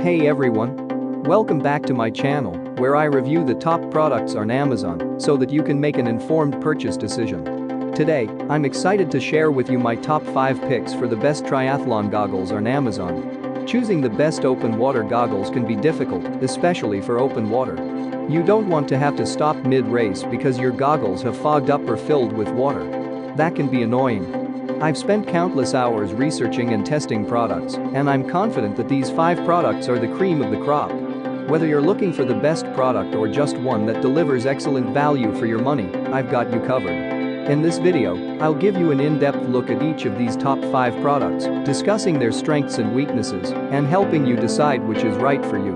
Hey everyone! Welcome back to my channel, where I review the top products on Amazon so that you can make an informed purchase decision. Today, I'm excited to share with you my top 5 picks for the best triathlon goggles on Amazon. Choosing the best open water goggles can be difficult, especially for open water. You don't want to have to stop mid-race because your goggles have fogged up or filled with water. That can be annoying. I've spent countless hours researching and testing products, and I'm confident that these 5 products are the cream of the crop. Whether you're looking for the best product or just one that delivers excellent value for your money, I've got you covered. In this video, I'll give you an in-depth look at each of these top 5 products, discussing their strengths and weaknesses, and helping you decide which is right for you.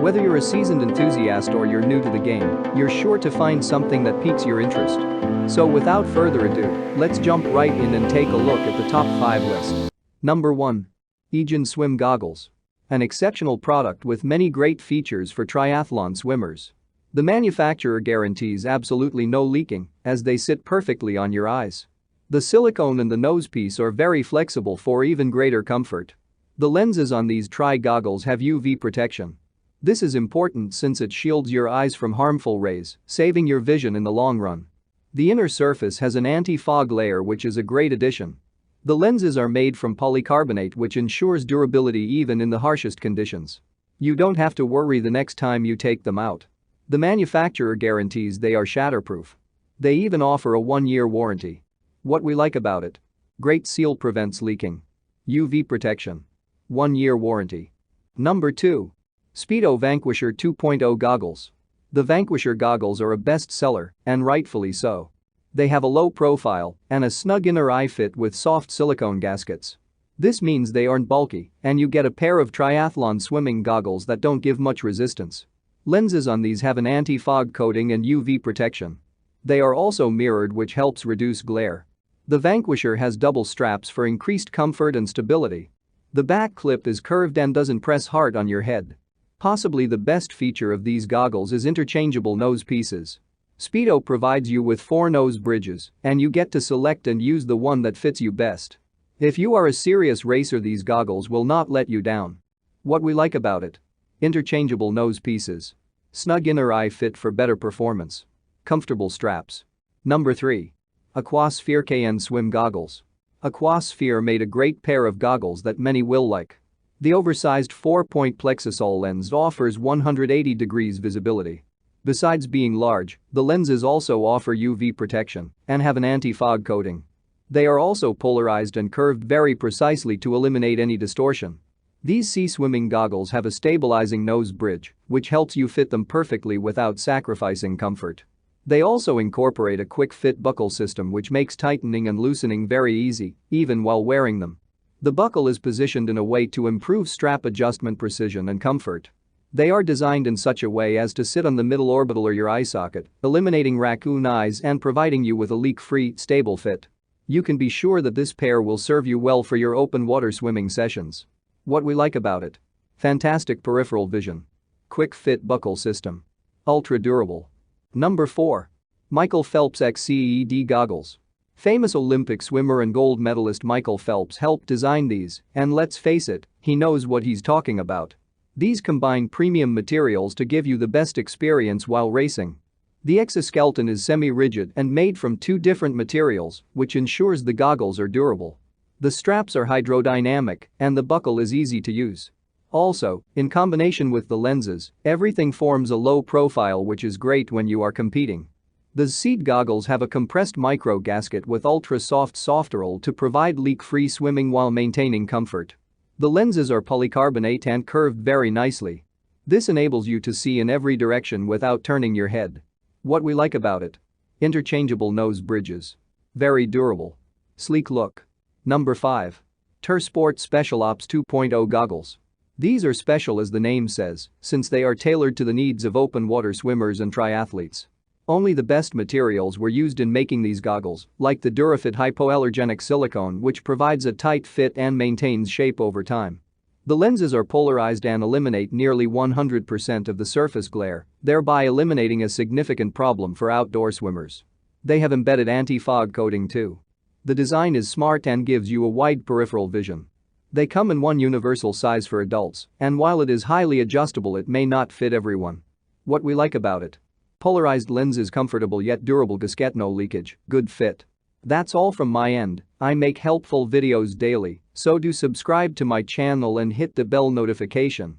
Whether you're a seasoned enthusiast or you're new to the game, you're sure to find something that piques your interest. So without further ado, let's jump right in and take a look at the top 5 list. Number 1. Aegon Swim Goggles. An exceptional product with many great features for triathlon swimmers. The manufacturer guarantees absolutely no leaking, as they sit perfectly on your eyes. The silicone and the nosepiece are very flexible for even greater comfort. The lenses on these tri-goggles have UV protection. This is important since it shields your eyes from harmful rays, saving your vision in the long run. The inner surface has an anti-fog layer, which is a great addition. The lenses are made from polycarbonate, which ensures durability even in the harshest conditions. You don't have to worry the next time you take them out. The manufacturer guarantees they are shatterproof. They even offer a 1-year warranty. What we like about it? Great seal prevents leaking. UV protection. 1-year warranty. Number 2. Speedo Vanquisher 2.0 Goggles. The Vanquisher goggles are a bestseller, and rightfully so. They have a low profile and a snug inner eye fit with soft silicone gaskets. This means they aren't bulky, and you get a pair of triathlon swimming goggles that don't give much resistance. Lenses on these have an anti-fog coating and UV protection. They are also mirrored, which helps reduce glare. The Vanquisher has double straps for increased comfort and stability. The back clip is curved and doesn't press hard on your head. Possibly the best feature of these goggles is interchangeable nose pieces. Speedo provides you with 4 nose bridges, and you get to select and use the one that fits you best. If you are a serious racer, these goggles will not let you down. What we like about it? Interchangeable nose pieces. Snug inner eye fit for better performance. Comfortable straps. Number 3. Aquasphere KN Swim Goggles. Aquasphere made a great pair of goggles that many will like. The oversized 4-point plexisol lens offers 180 degrees visibility. Besides being large, the lenses also offer UV protection and have an anti-fog coating. They are also polarized and curved very precisely to eliminate any distortion. These sea swimming goggles have a stabilizing nose bridge, which helps you fit them perfectly without sacrificing comfort. They also incorporate a quick fit buckle system, which makes tightening and loosening very easy, even while wearing them. The buckle is positioned in a way to improve strap adjustment precision and comfort. They are designed in such a way as to sit on the middle orbital or your eye socket, eliminating raccoon eyes and providing you with a leak-free, stable fit. You can be sure that this pair will serve you well for your open water swimming sessions. What we like about it? Fantastic peripheral vision. Quick fit buckle system. Ultra durable. Number 4. Michael Phelps XCED Goggles. Famous Olympic swimmer and gold medalist Michael Phelps helped design these, and let's face it, he knows what he's talking about. These combine premium materials to give you the best experience while racing. The exoskeleton is semi-rigid and made from 2 different materials, which ensures the goggles are durable. The straps are hydrodynamic, and the buckle is easy to use. Also, in combination with the lenses, everything forms a low profile, which is great when you are competing. The seed goggles have a compressed micro gasket with ultra-soft softroll to provide leak-free swimming while maintaining comfort. The lenses are polycarbonate and curved very nicely. This enables you to see in every direction without turning your head. What we like about it? Interchangeable nose bridges. Very durable. Sleek look. Number 5. Tersport Special Ops 2.0 Goggles. These are special, as the name says, since they are tailored to the needs of open water swimmers and triathletes. Only the best materials were used in making these goggles, like the Durafit hypoallergenic silicone, which provides a tight fit and maintains shape over time. The lenses are polarized and eliminate nearly 100% of the surface glare, thereby eliminating a significant problem for outdoor swimmers. They have embedded anti-fog coating too. The design is smart and gives you a wide peripheral vision. They come in one universal size for adults, and while it is highly adjustable, it may not fit everyone. What we like about it: polarized lenses, comfortable yet durable, gasket, no leakage, good fit. That's all from my end. I make helpful videos daily, so do subscribe to my channel and hit the bell notification.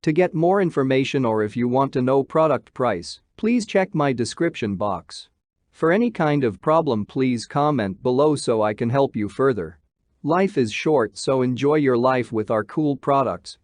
To get more information, or if you want to know product price, please check my description box. For any kind of problem, please comment below so I can help you further. Life is short, so enjoy your life with our cool products.